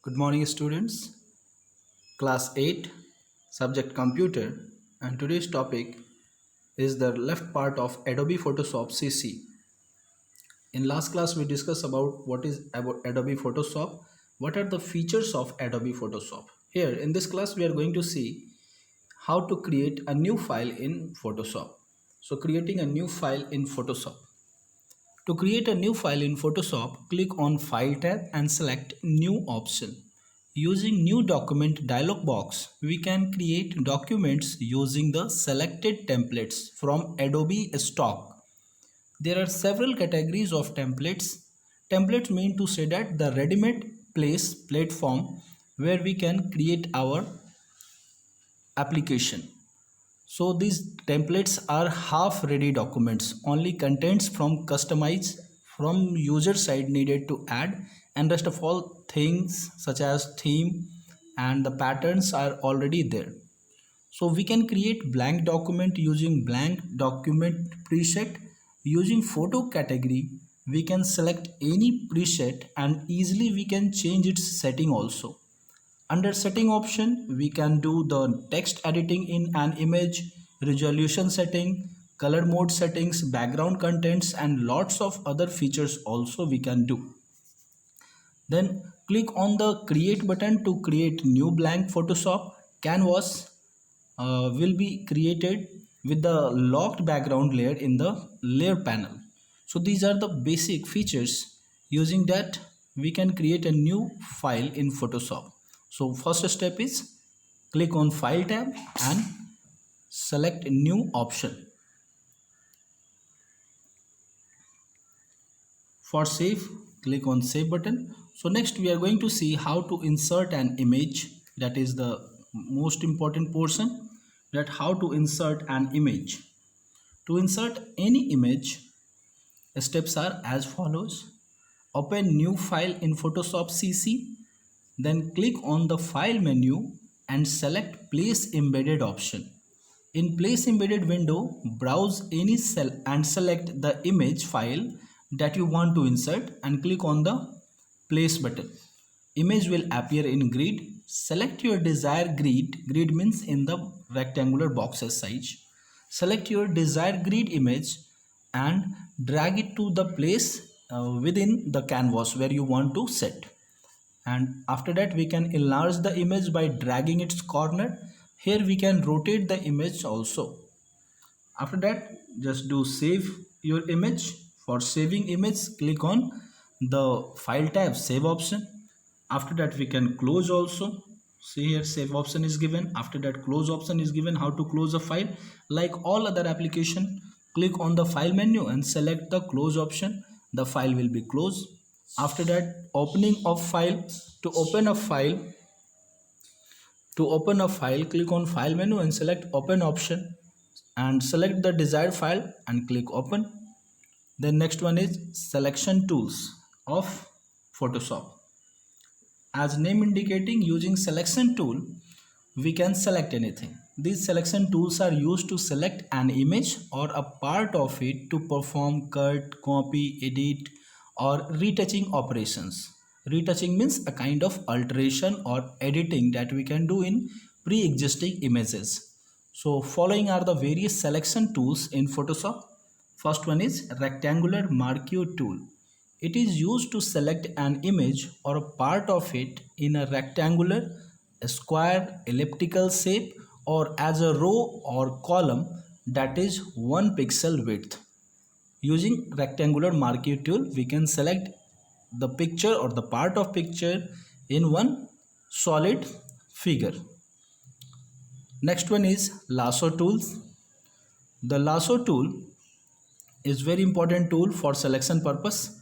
Good morning, students. Class 8, subject computer, and today's topic is the left part of Adobe Photoshop CC. In last class, we discussed about what is about Adobe Photoshop, what are the features of Adobe Photoshop. Here in this class, we are going to see how to create a new file in Photoshop. So, creating a new file in Photoshop. To create a new file in Photoshop, click on File tab and select New option. Using New Document dialog box, we can create documents using the selected templates from Adobe Stock. There are several categories of templates. Templates mean to say that the ready-made place platform where we can create our application. So these templates are half ready documents, only contents from customize from user side needed to add, and rest of all things such as theme and the patterns are already there. So we can create blank document using blank document preset. Using photo category, we can select any preset and easily we can change its setting also. Under setting option, we can do the text editing in an image, resolution setting, color mode settings, background contents, and lots of other features also we can do. Then click on the create button to create new blank Photoshop. Canvas will be created with the locked background layer in the layer panel. So these are the basic features. Using that, we can create a new file in Photoshop. So first step is click on File tab and select New option. For save, click on Save button. So next we are going to see how to insert an image. That is the most important portion, that how to insert an image. To insert any image, steps are as follows. Open new file in Photoshop CC, then click on the file menu and select place embedded option. In place embedded window, browse any cell and select the image file that you want to insert and click on the place button. Image will appear in grid. Select your desired grid. Grid means in the rectangular boxes size. Select your desired grid image and drag it to the place within the canvas where you want to set. And after that we can enlarge the image by dragging its corner. Here we can rotate the image also. After that, just do save your image. For saving image, click on the file tab, save option. After that we can close also. See here, save option is given. After that, close option is given. How to close a file? Like all other application, click on the file menu and select the close option. The file will be closed. After that, opening of file. To open a file, click on file menu and select open option and select the desired file and click open. Then next one is selection tools of Photoshop. As name indicating, using selection tool we can select anything. These selection tools are used to select an image or a part of it to perform cut, copy, edit or retouching operations. Retouching means a kind of alteration or editing that we can do in pre-existing images. So following are the various selection tools in Photoshop. First one is rectangular marquee tool. It is used to select an image or a part of it in a rectangular, a square, elliptical shape or as a row or column that is 1 pixel width. Using rectangular marquee tool, we can select the picture or the part of picture in one solid figure. Next one is lasso tools. The lasso tool is very important tool for selection purpose.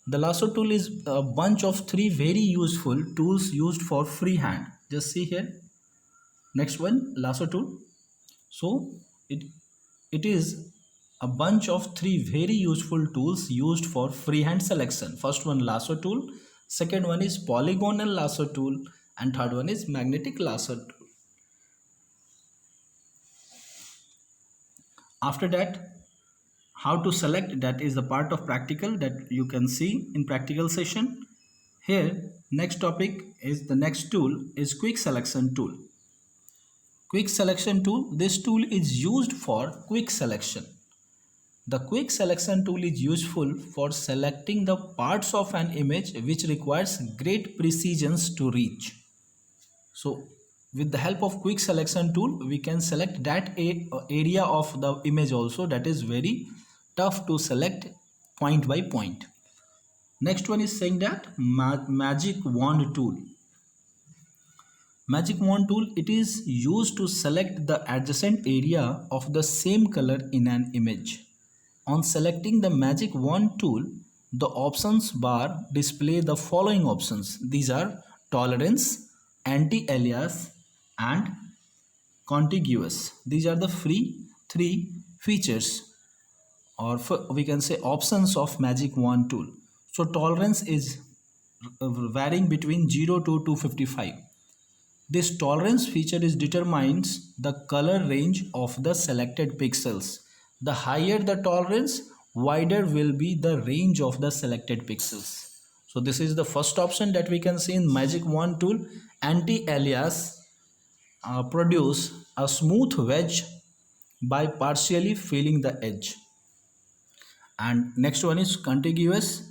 The lasso tool is a bunch of three very useful tools used for freehand. Just see here. Next one, lasso tool. So it is a bunch of three very useful tools used for freehand selection. First one, lasso tool. Second one is polygonal lasso tool, and third one is magnetic lasso tool. After that, how to select, that is the part of practical that you can see in practical session. Here Next topic is the next tool is quick selection tool. Quick selection tool, this tool is used for quick selection. The quick selection tool is useful for selecting the parts of an image which requires great precision to reach. So with the help of quick selection tool, we can select that area of the image also that is very tough to select point by point. Next one is saying that magic wand tool. Magic wand tool, it is used to select the adjacent area of the same color in an image. On selecting the magic wand tool, the options bar display the following options. These are tolerance, anti-alias and contiguous. These are the three features, or we can say options of magic wand tool. So tolerance is varying between 0 to 255. This tolerance feature is determines the color range of the selected pixels. The higher the tolerance, wider will be the range of the selected pixels. So this is the first option that we can see in magic wand tool. Anti-alias produce a smooth wedge by partially filling the edge. And next one is contiguous.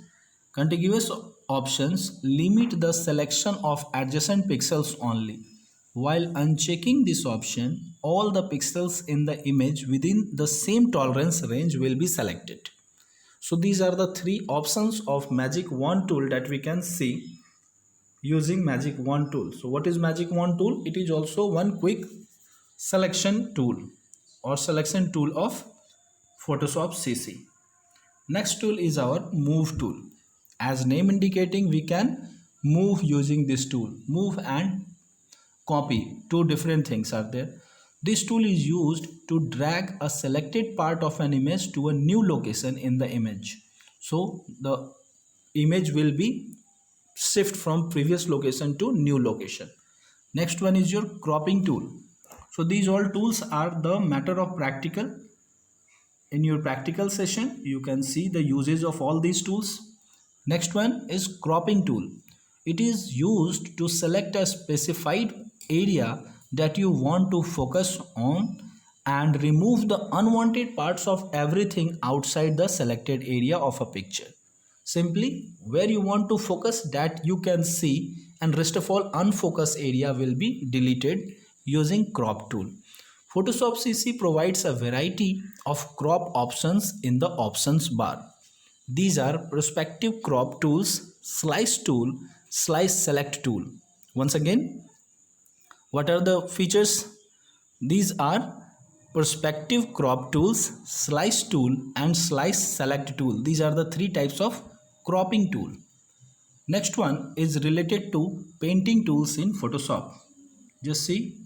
Contiguous options limit the selection of adjacent pixels only. While unchecking this option, all the pixels in the image within the same tolerance range will be selected. So these are the three options of magic wand tool that we can see using magic wand tool. So what is magic wand tool? It is also one quick selection tool or selection tool of Photoshop CC. Next tool is our move tool. As name indicating, we can move using this tool. Move and copy, two different things are there. This tool is used to drag a selected part of an image to a new location in the image. So the image will be shift from previous location to new location. Next one is your cropping tool. So these all tools are the matter of practical. In your practical session, you can see the usage of all these tools. Next one is cropping tool. It is used to select a specified area that you want to focus on and remove the unwanted parts of everything outside the selected area of a picture. Simply where you want to focus that you can see, and rest of all unfocused area will be deleted using crop tool. Photoshop CC provides a variety of crop options in the options bar. These are perspective crop tools, slice tool, slice select tool. Once again, what are the features? These are perspective crop tools, slice tool and slice select tool. These are the three types of cropping tool. Next one is related to painting tools in Photoshop. Just see,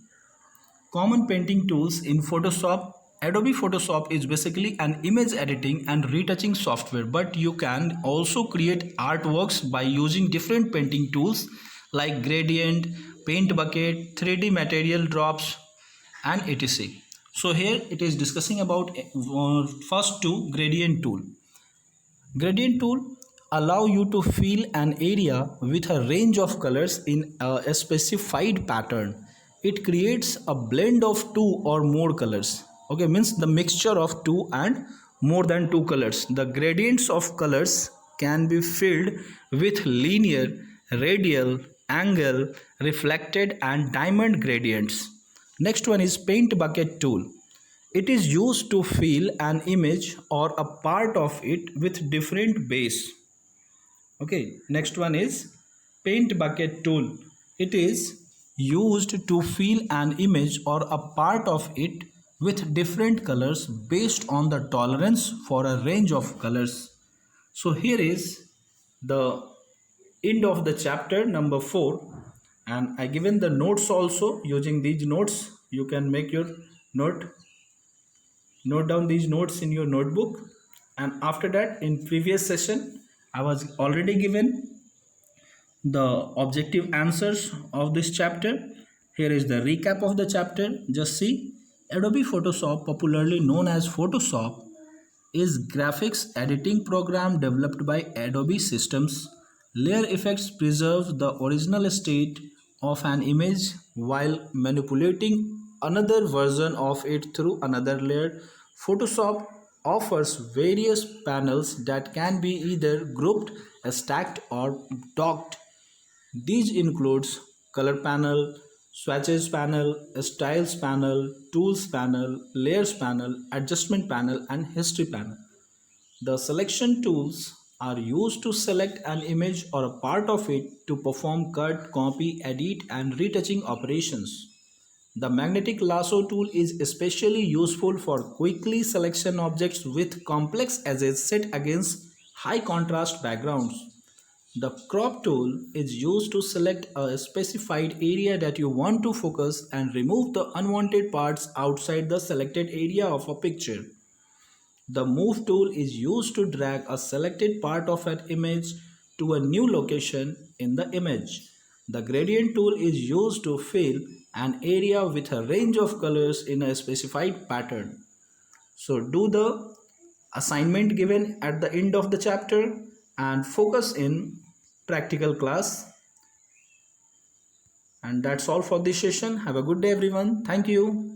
common painting tools in Photoshop. Adobe Photoshop is basically an image editing and retouching software, but you can also create artworks by using different painting tools like gradient, paint bucket, 3D material drops and etc. So here it is discussing about first two, gradient tool. Gradient tool allow you to fill an area with a range of colors in a specified pattern. It creates a blend of two or more colors. Okay, means the mixture of two and more than two colors. The gradients of colors can be filled with linear, radial, angle, reflected and diamond gradients. Next one is paint bucket tool. It is used to fill an image or a part of it with different base. Okay, next one is paint bucket tool. It is used to fill an image or a part of it with different colors based on the tolerance for a range of colors. So here is the end of the chapter number 4, and I given the notes also. Using these notes you can make your note down these notes in your notebook. And after that, in previous session I was already given the objective answers of this chapter. Here is the recap of the chapter. Just see, Adobe Photoshop, popularly known as Photoshop, is graphics editing program developed by Adobe Systems Layer effects preserve the original state of an image while manipulating another version of it through another layer. Photoshop offers various panels that can be either grouped, stacked, or docked. These includes color panel, swatches panel, styles panel, tools panel, layers panel, adjustment panel, and history panel. The selection tools are used to select an image or a part of it to perform cut, copy, edit, and retouching operations. The magnetic lasso tool is especially useful for quickly selection objects with complex edges set against high contrast backgrounds. The crop tool is used to select a specified area that you want to focus and remove the unwanted parts outside the selected area of a picture. The move tool is used to drag a selected part of an image to a new location in the image. The gradient tool is used to fill an area with a range of colors in a specified pattern. So do the assignment given at the end of the chapter and focus in practical class. And that's all for this session. Have a good day everyone. Thank you.